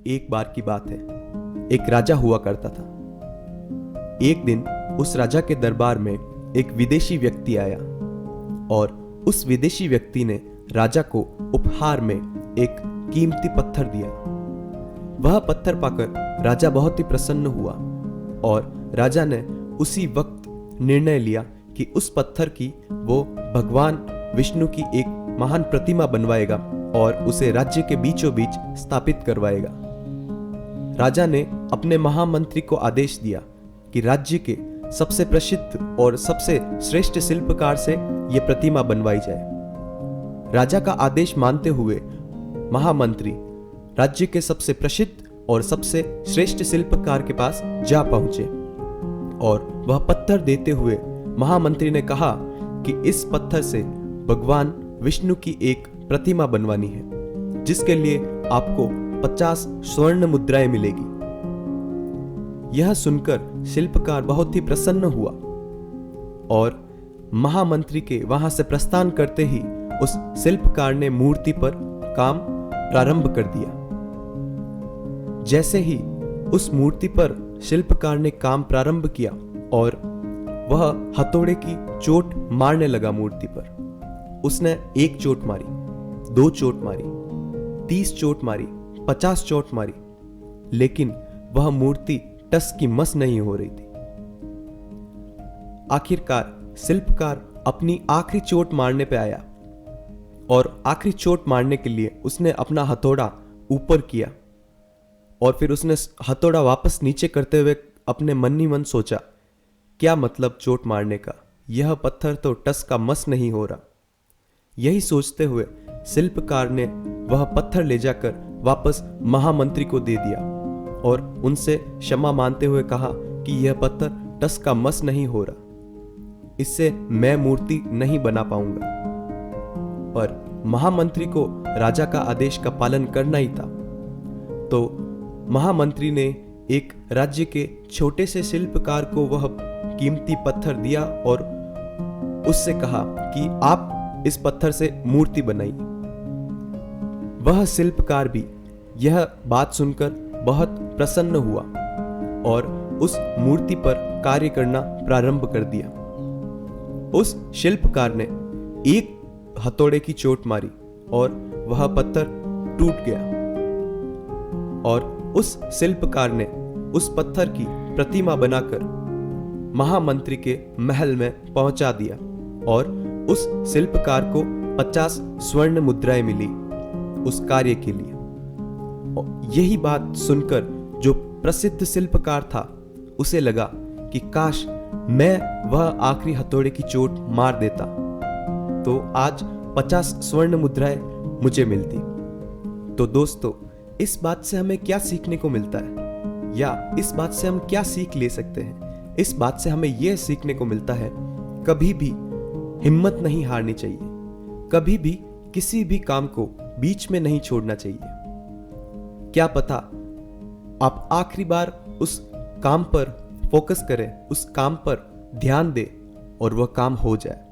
एक बार की बात है। एक राजा हुआ करता था। एक दिन उस राजा के दरबार में एक विदेशी व्यक्ति आया और उस विदेशी व्यक्ति ने राजा को उपहार में एक कीमती पत्थर दिया। वह पत्थर पाकर राजा बहुत ही प्रसन्न हुआ और राजा ने उसी वक्त निर्णय लिया कि उस पत्थर की वो भगवान विष्णु की एक महान प्रतिमा बनवाएगा और उसे राज्य के बीचों बीच स्थापित करवाएगा। राजा ने अपने महामंत्री को आदेश दिया कि राज्य के सबसे प्रसिद्ध और सबसे श्रेष्ठ शिल्पकार से यह प्रतिमा बनवाई जाए। राजा का आदेश मानते हुए महामंत्री राज्य के सबसे प्रसिद्ध और सबसे श्रेष्ठ शिल्पकार के पास जा पहुंचे और वह पत्थर देते हुए महामंत्री ने कहा कि इस पत्थर से भगवान विष्णु की एक प्रतिमा बनवानी है, जिसके लिए आपको 50 स्वर्ण मुद्राएं मिलेगी। यह सुनकर शिल्पकार बहुत ही प्रसन्न हुआ और महामंत्री के वहां से प्रस्थान करते ही उस शिल्पकार ने मूर्ति पर काम प्रारंभ कर दिया। जैसे ही उस मूर्ति पर शिल्पकार ने काम प्रारंभ किया और वह हथौड़े की चोट मारने लगा मूर्ति पर। उसने 1 चोट मारी, 2 चोट मारी, 30 चोट मारी, 50 चोट मारी, लेकिन वह मूर्ति टस की मस नहीं हो रही थी। आखिरकार शिल्पकार अपनी आखिरी चोट मारने पे आया और आखिरी चोट मारने के लिए उसने अपना हथौड़ा ऊपर किया और फिर उसने हथौड़ा वापस नीचे करते हुए अपने मन ही मन सोचा, क्या मतलब चोट मारने का, यह पत्थर तो टस का मस नहीं हो रहा। यही सोचते हुए शिल्पकार ने वह पत्थर ले जाकर वापस महामंत्री को दे दिया और उनसे क्षमा मांगते हुए कहा कि यह पत्थर टस का मस नहीं हो रहा, इससे मैं मूर्ति नहीं बना पाऊंगा। पर महामंत्री को राजा का आदेश का पालन करना ही था, तो महामंत्री ने एक राज्य के छोटे से शिल्पकार को वह कीमती पत्थर दिया और उससे कहा कि आप इस पत्थर से मूर्ति बनाइए। वह शिल्पकार भी यह बात सुनकर बहुत प्रसन्न हुआ और उस मूर्ति पर कार्य करना प्रारंभ कर दिया। उस शिल्पकार ने 1 हथौड़े की चोट मारी और वह पत्थर टूट गया और उस शिल्पकार ने उस पत्थर की प्रतिमा बनाकर महामंत्री के महल में पहुंचा दिया और उस शिल्पकार को 50 स्वर्ण मुद्राएं मिली उस कार्य के लिए। यही बात सुनकर जो प्रसिद्ध शिल्पकार था उसे लगा कि काश मैं वह आखिरी हथौड़े की चोट मार देता तो आज 50 स्वर्ण मुद्राएं मुझे मिलती। तो दोस्तों, इस बात से हमें क्या सीखने को मिलता है या इस बात से हम क्या सीख ले सकते हैं? इस बात से हमें यह सीखने को मिलता है, कभी भी हिम्मत नहीं हारनी चाहिए, कभी भी किसी भी काम को बीच में नहीं छोड़ना चाहिए। क्या पता आप आखिरी बार उस काम पर फोकस करें, उस काम पर ध्यान दें और वह काम हो जाए।